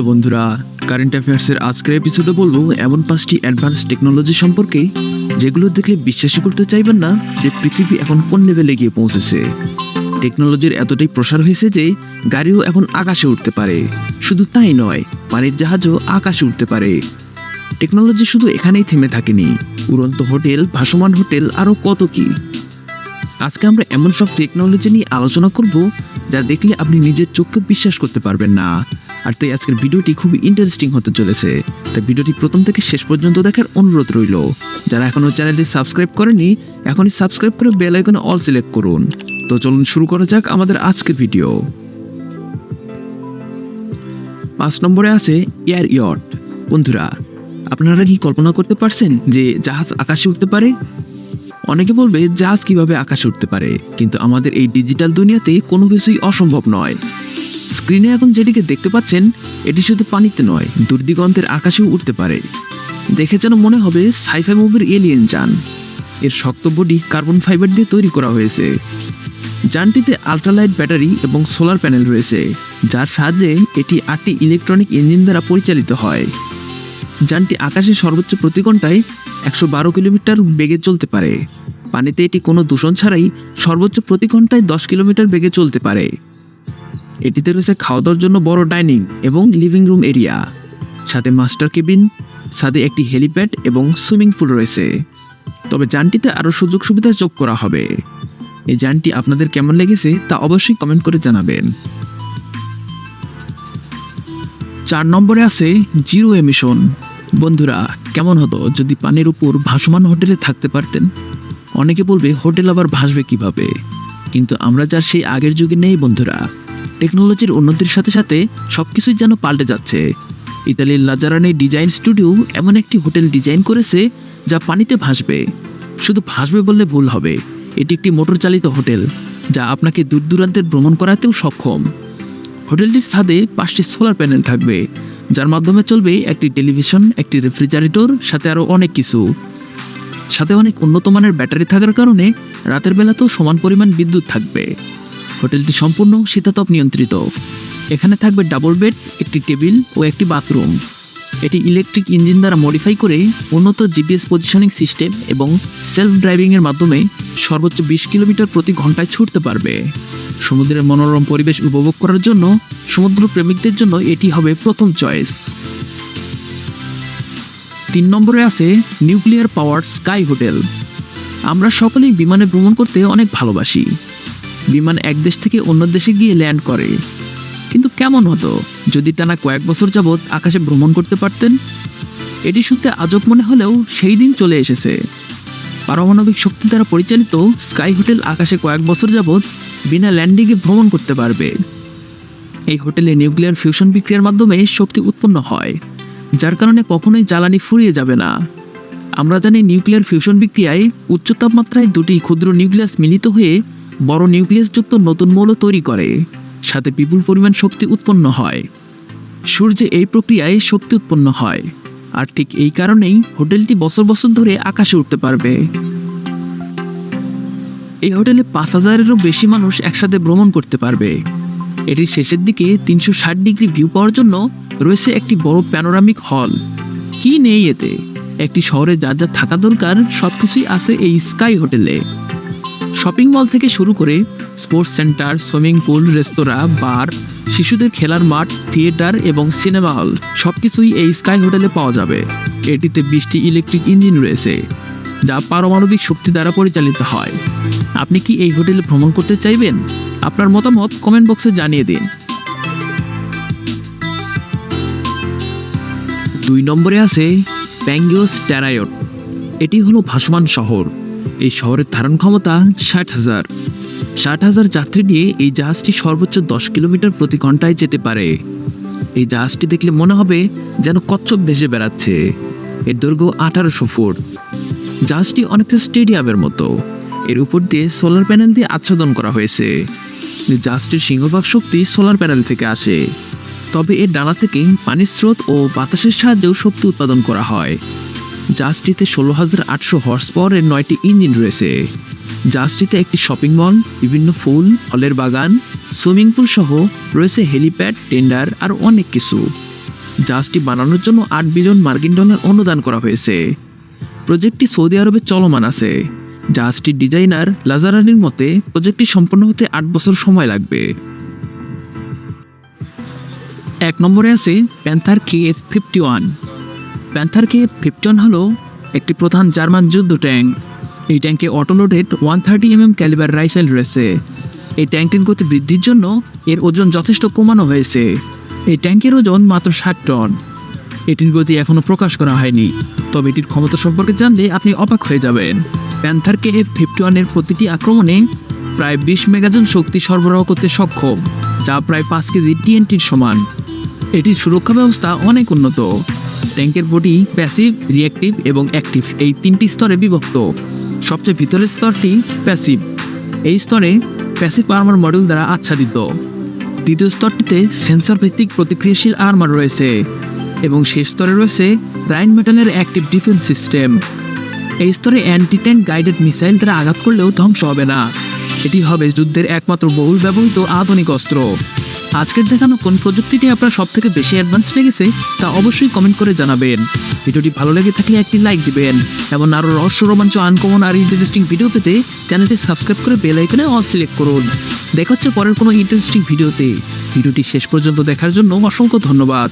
বন্ধুরা, কারেন্ট অ্যাফেয়ার্সের আজকের এপিসোডে বলবো এমন 5টি অ্যাডভান্স টেকনোলজি সম্পর্কে যেগুলো দেখলে বিশ্বাসই করতে চাইবেন না যে পৃথিবী এখন কোন লেভেলে গিয়ে পৌঁছেছে। টেকনোলজির এতটাই প্রসার হয়েছে যে গাড়িও এখন আকাশে উঠতে পারে। শুধু তাই নয়, পানির জাহাজও আকাশে উঠতে পারে। টেকনোলজি শুধু এখানেই থেমে থাকেনি, উড়ন্ত হোটেল, ভাসমান হোটেল, আরও কত কি। আজকে আমরা এমন সব টেকনোলজি নিয়ে আলোচনা করব যা দেখলে আপনি নিজের চোখকে বিশ্বাস করতে পারবেন না। আর তাই আজকের ভিডিওটি খুবই ইন্টারেস্টিং হতে চলেছে, তাই ভিডিওটি প্রথম থেকে শেষ পর্যন্ত দেখার অনুরোধ রইল। যারা এখনও চ্যানেলটি সাবস্ক্রাইব করেনি, এখনই সাবস্ক্রাইব করে বেল আইকনে অল সিলেক্ট করুন। তো চলুন শুরু করা যাক আমাদের আজকের ভিডিও। 5 নম্বরে আছে এয়ার ইয়ট। বন্ধুরা, আপনারা কি কল্পনা করতে পারছেন যে জাহাজ আকাশে উঠতে পারে? অনেকে বলবে জাহাজ কিভাবে আকাশে উঠতে পারে, কিন্তু আমাদের এই ডিজিটাল দুনিয়াতে কোনো কিছুই অসম্ভব নয়। স্ক্রিনে এখন যেটিকে দেখতে পাচ্ছেন, এটি শুধু পানিতে নয়, দূরদিগন্তের আকাশেও উঠতে পারে। দেখে যেন মনে হবে সাইফাই মুভির এলিয়েন যান। এর শক্ত বডি কার্বন ফাইবার দিয়ে তৈরি করা হয়েছে। যানটিতে আল্ট্রালাইট ব্যাটারি এবং সোলার প্যানেল রয়েছে, যার সাহায্যে এটি 8টি ইলেকট্রনিক ইঞ্জিন দ্বারা পরিচালিত হয়। যানটি আকাশে সর্বোচ্চ প্রতি ঘন্টায় 112 কিলোমিটার বেগে চলতে পারে। পানিতে এটি কোনো দূষণ ছাড়াই সর্বোচ্চ প্রতি ঘন্টায় 10 কিলোমিটার বেগে চলতে পারে। এটিতে রয়েছে খাওয়া দাওয়ার জন্য বড় ডাইনিং এবং লিভিং রুম এরিয়া, সাথে মাস্টার কেবিন, সাথে একটি হেলিপ্যাড এবং সুইমিং পুল রয়েছে। তবে যানটিতে আরও সুযোগ সুবিধা যোগ করা হবে। এই যানটি আপনাদের কেমন লেগেছে তা অবশ্যই কমেন্ট করে জানাবেন। 4 নম্বরে আছে জিরো এমিশন। বন্ধুরা, কেমন হতো যদি পানির উপর ভাসমান হোটেলে থাকতে পারতেন? অনেকে বলবে হোটেল আবার ভাসবে কিভাবে, কিন্তু আমরা যার সেই আগের যুগে নেই বন্ধুরা। টেকনোলজির উন্নতির সাথে সাথে সবকিছুই যেন পাল্টে যাচ্ছে। ইতালির লাজারানি ডিজাইন স্টুডিও এমন একটি হোটেল ডিজাইন করেছে যা পানিতে ভাসবে। শুধু ভাসবে বললে ভুল হবে, এটি একটি মোটর চালিত হোটেল যা আপনাকে দূর দূরান্তের ভ্রমণ করাতেও সক্ষম। হোটেলটির ছাদে 5টি সোলার প্যানেল থাকবে, যার মাধ্যমে চলবে একটি টেলিভিশন, একটি রেফ্রিজারেটর, সাথে আরও অনেক কিছু। সাথে অনেক উন্নত মানের ব্যাটারি থাকার কারণে রাতের বেলাতেও সমান পরিমাণ বিদ্যুৎ থাকবে। হোটেলটি সম্পূর্ণ শীতাতপ নিয়ন্ত্রিত। এখানে থাকবে ডাবল বেড, একটি টেবিল ও একটি বাথরুম। এটি ইলেকট্রিক ইঞ্জিন দ্বারা মডিফাই করে উন্নত জিপিএস পজিশনিং সিস্টেম এবং সেলফ ড্রাইভিংয়ের মাধ্যমে সর্বোচ্চ 20 কিলোমিটার প্রতি ঘন্টায় ছুটতে পারবে। সমুদ্রের মনোরম পরিবেশ উপভোগ করার জন্য সমুদ্র প্রেমিকদের জন্য এটি হবে প্রথম চয়েস। 3 নম্বরে আছে নিউক্লিয়ার পাওয়ার স্কাই হোটেল। আমরা সকলেই বিমানে ভ্রমণ করতে অনেক ভালোবাসি। বিমান এক দেশ থেকে অন্য দেশে গিয়ে ল্যান্ড করে, কিন্তু কেমন হতো যদি টানা কয়েক বছর যাবৎ আকাশে ভ্রমণ করতে পারতেন? এটি শুনতে আজব মনে হলেও সেই দিন চলে এসেছে। পারমাণবিক শক্তি দ্বারা পরিচালিত স্কাই হোটেল আকাশে কয়েক বছর যাবৎ বিনা ল্যান্ডিংয়ে ভ্রমণ করতে পারবে। এই হোটেলে নিউক্লিয়ার ফিউশন বিক্রিয়ার মাধ্যমে শক্তি উৎপন্ন হয়, যার কারণে কখনোই জ্বালানি ফুরিয়ে যাবে না। আমরা জানি নিউক্লিয়ার ফিউশন বিক্রিয়ায় উচ্চ তাপমাত্রায় 2টি ক্ষুদ্র নিউক্লিয়াস মিলিত হয়ে বড় নিউক্লিয়াসযুক্ত নতুন মৌল তৈরি করে, সাথে বিপুল পরিমাণ শক্তি উৎপন্ন হয়। সূর্যে এই প্রক্রিয়ায় শক্তি উৎপন্ন হয়, আর ঠিক এই কারণেই হোটেলটি বছর বছর ধরে আকাশে উঠতে পারবে। এই হোটেলে 5000-এরও বেশি মানুষ একসাথে ভ্রমণ করতে পারবে। এটির শেষের দিকে 360 ডিগ্রি ভিউ পাওয়ার জন্য রয়েছে একটি বড় প্যানোরামিক হল। কি নেই এতে? একটি শহরে যা যা থাকা দরকার সবকিছুই আছে এই স্কাই হোটেলে। শপিং মল থেকে শুরু করে স্পোর্টস সেন্টার, সুইমিং পুল, রেস্তোরাঁ, বার, শিশুদের খেলার মাঠ, থিয়েটার এবং সিনেমা হল সবকিছুই এই স্কাই হোটেলে পাওয়া যাবে। এটিতে 20টি ইলেকট্রিক ইঞ্জিন রয়েছে, যা পারমাণবিক শক্তি দ্বারা পরিচালিত হয়। আপনি কি এই হোটেলে ভ্রমণ করতে চাইবেন? আপনার মতামত কমেন্ট বক্সে জানিয়ে দিন। 2 নম্বরে আছে প্যাঙ্গিওস টেরায়ট। এটি হলো ভাসমান শহর। এই শহরের ধারণ ক্ষমতা 60,000 যাত্রী নিয়ে এই জাহাজটি সর্বোচ্চ 10 কিলোমিটার প্রতি ঘন্টায় যেতে পারে। এই জাহাজটি দেখলে মনে হবে যেন কচ্ছপ ভেসে বেড়াচ্ছে। এর দৈর্ঘ্য 1800 ফুট। জাহাজটি অনেকটা স্টেডিয়ামের মতো। এর উপর দিয়ে সোলার প্যানেল দিয়ে আচ্ছাদন করা হয়েছে। জাহাজটির সিংহভাগ শক্তি সোলার প্যানেল থেকে আসে, তবে এর ডানা থেকে পানির স্রোত ও বাতাসের সাহায্যেও শক্তি উৎপাদন করা হয়। জাহাজটিতে 16,800 হর্স পাওয়ারের 9টি ইঞ্জিন রয়েছে। জাহাজটিতে একটি শপিং মল, বিভিন্ন ফুল, ফলের বাগান, সুইমিং পুল সহ রয়েছে হেলিপ্যাড, টেন্ডার আর অনেক কিছু। জাহাজটি বানানোর জন্য $8 বিলিয়ন অনুদান করা হয়েছে। প্রজেক্টটি সৌদি আরবে চলমান আছে। জাহাজটির ডিজাইনার লাজারানির মতে প্রজেক্টটি সম্পন্ন হতে 8 বছর সময় লাগবে। 1 নম্বরে আছে প্যান্থার KF-51। প্যান্থার KF-51 হলো একটি প্রধান জার্মান যুদ্ধ ট্যাঙ্ক। এই ট্যাঙ্কে অটোলোডেড 130 mm ক্যালিবার রাইফেল রয়েছে। এই ট্যাঙ্কের গতি বৃদ্ধির জন্য এর ওজন যথেষ্ট কমানো হয়েছে। এই ট্যাঙ্কের ওজন মাত্র 60 টন। এটির গতি এখনও প্রকাশ করা হয়নি, তবে এটির ক্ষমতা সম্পর্কে জানলে আপনি অবাক হয়ে যাবেন। প্যান্থার KF-51 এর প্রতিটি আক্রমণে প্রায় 20 মেগাজন শক্তি সরবরাহ করতে সক্ষম, যা প্রায় 5 কেজি TNTর সমান। এটির সুরক্ষা ব্যবস্থা অনেক উন্নত। ট্যাঙ্কের বডি প্যাসিভ, রিঅ্যাক্টিভ এবং অ্যাক্টিভ এই 3টি স্তরে বিভক্ত। সবচেয়ে ভিতরের স্তরটি প্যাসিভ। এই স্তরে প্যাসিভ আর্মার মডিউল দ্বারা আচ্ছাদিত। দ্বিতীয় স্তরটিতে সেন্সর ভিত্তিক প্রতিক্রিয়াশীল আর্মার রয়েছে এবং শেষ স্তরে রয়েছে রাইন মেটালের অ্যাক্টিভ ডিফেন্স সিস্টেম। এই স্তরে অ্যান্টি ট্যাঙ্ক গাইডেড মিসাইল দ্বারা আঘাত করলেও ধ্বংস হবে না। এটি হবে যুদ্ধের একমাত্র বহুল ব্যবহৃত আধুনিক অস্ত্র। আজকের দেখানো কোন প্রযুক্তিটি আপনার সবথেকে বেশি অ্যাডভান্স লেগেছে তা অবশ্যই কমেন্ট করে জানাবেন। ভিডিওটি ভালো লেগে থাকলে একটি লাইক দিবেন এবং আরও রহস্য, রোমাঞ্চ, আনকমন আর ইন্টারেস্টিং ভিডিও পেতে চ্যানেলটি সাবস্ক্রাইব করে বেল আইকনে অল সিলেক্ট করুন। দেখা হচ্ছে পরের কোনো ইন্টারেস্টিং ভিডিওতে। ভিডিওটি শেষ পর্যন্ত দেখার জন্য অসংখ্য ধন্যবাদ।